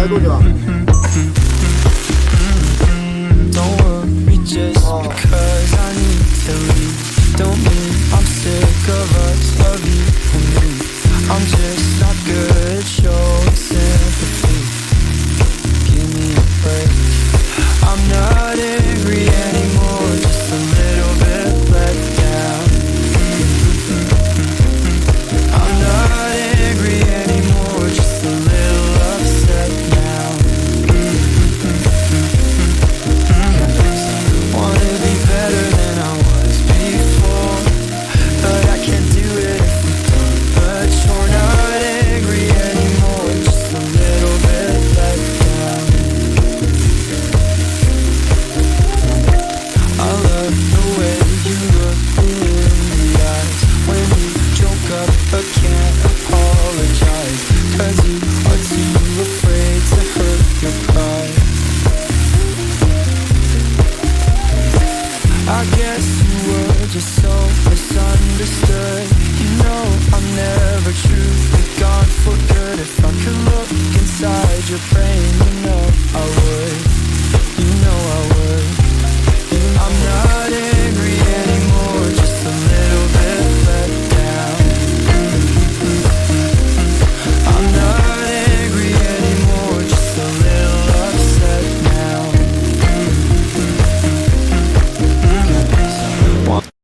来多久啊？ Don't worry just because I need to leave. Don't mean I'm sick of us, of you and me. I'm just not good at showing sympathy. Give me a break. I'm not angry anymore, just a little bit let down. I'm not angry anymore, just a little upset now. Wanna be better than I was before, but I can't do it if we don't much. We're not angry anymore, just a little bit let down. I love the way you look me in the eyes when you choke up but can't apologize, 'cause you are too afraid to hurt your pride. I guess you were just so misunderstood. You know I'm never truly gone for good. If I could look inside your brain, you know